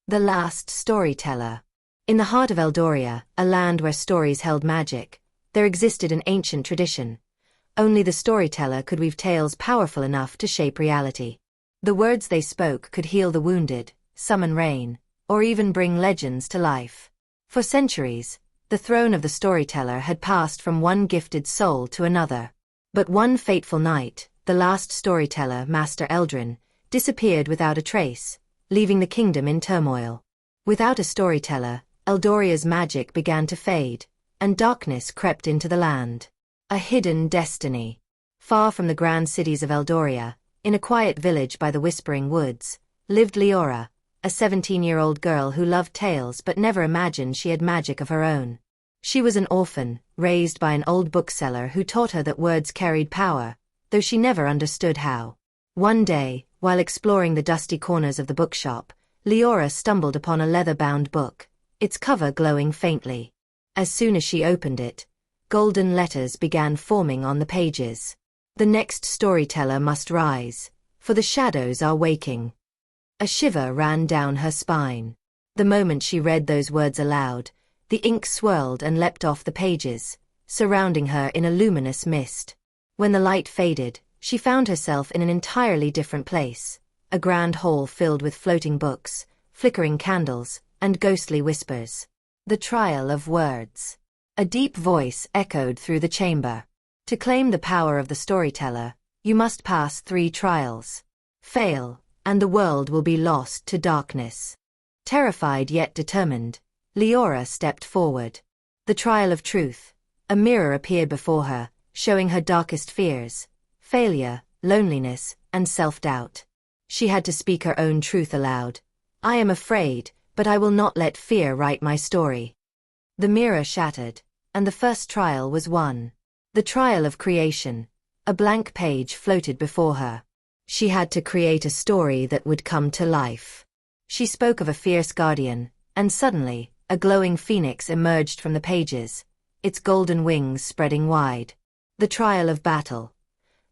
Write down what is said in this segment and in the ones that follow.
The Last Storyteller. In the heart of Eldoria, a land where stories held magic, there existed an ancient tradition. Only the storyteller could weave tales powerful enough to shape reality. The words they spoke could heal the wounded, summon rain, or even bring legends to life. For centuries, the throne of the storyteller had passed from one gifted soul to another. But one fateful night, the last storyteller, Master Eldrin, disappeared without a trace, leaving the kingdom in turmoil. Without a storyteller, Eldoria's magic began to fade, and darkness crept into the land. A hidden destiny. Far from the grand cities of Eldoria, in a quiet village by the Whispering Woods, lived Leora, a 17-year-old girl who loved tales but never imagined she had magic of her own. She was an orphan, raised by an old bookseller who taught her that words carried power, though she never understood how. One day, while exploring the dusty corners of the bookshop, Leora stumbled upon a leather-bound book, its cover glowing faintly. As soon as she opened it, golden letters began forming on the pages. The next storyteller must rise, for the shadows are waking. A shiver ran down her spine. The moment she read those words aloud, the ink swirled and leapt off the pages, surrounding her in a luminous mist. When the light faded, she found herself in an entirely different place, a grand hall filled with floating books, flickering candles, and ghostly whispers. The trial of words. A deep voice echoed through the chamber. To claim the power of the storyteller, you must pass 3 trials. Fail, and the world will be lost to darkness. Terrified yet determined, Leora stepped forward. The trial of truth. A mirror appeared before her, showing her darkest fears: failure, loneliness, and self-doubt. She had to speak her own truth aloud. I am afraid, but I will not let fear write my story. The mirror shattered, and the first trial was won. The trial of creation. A blank page floated before her. She had to create a story that would come to life. She spoke of a fierce guardian, and suddenly, a glowing phoenix emerged from the pages, its golden wings spreading wide. The trial of battle.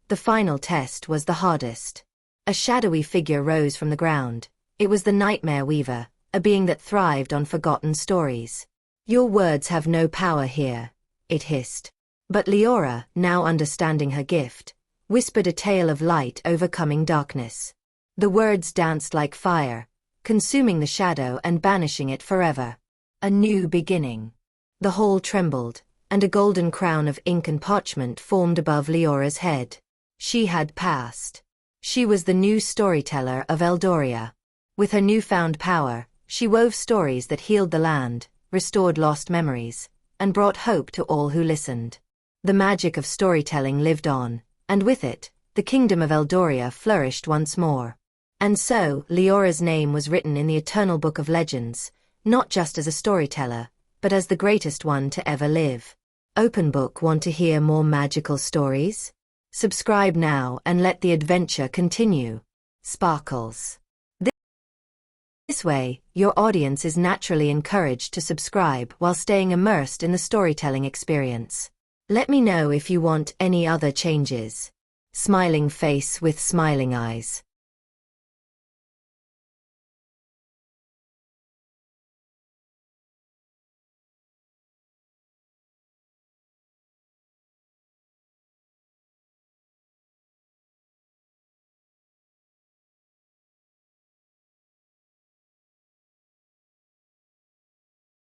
The final test was the hardest. A shadowy figure rose from the ground. It was the Nightmare Weaver, a being that thrived on forgotten stories. Your words have no power here, it hissed. But Leora, now understanding her gift, whispered a tale of light overcoming darkness. The words danced like fire, consuming the shadow and banishing it forever. A new beginning. The hall trembled, and a golden crown of ink and parchment formed above Leora's head. She had passed. She was the new storyteller of Eldoria. With her newfound power, she wove stories that healed the land, restored lost memories, and brought hope to all who listened. The magic of storytelling lived on, and with it, the kingdom of Eldoria flourished once more. And so, Leora's name was written in the eternal book of legends, not just as a storyteller, but as the greatest one to ever live. Open Book, want to hear more magical stories? Subscribe now and let the adventure continue. Sparkles. This way, your audience is naturally encouraged to subscribe while staying immersed in the storytelling experience. Let me know if you want any other changes. Smiling face with smiling eyes.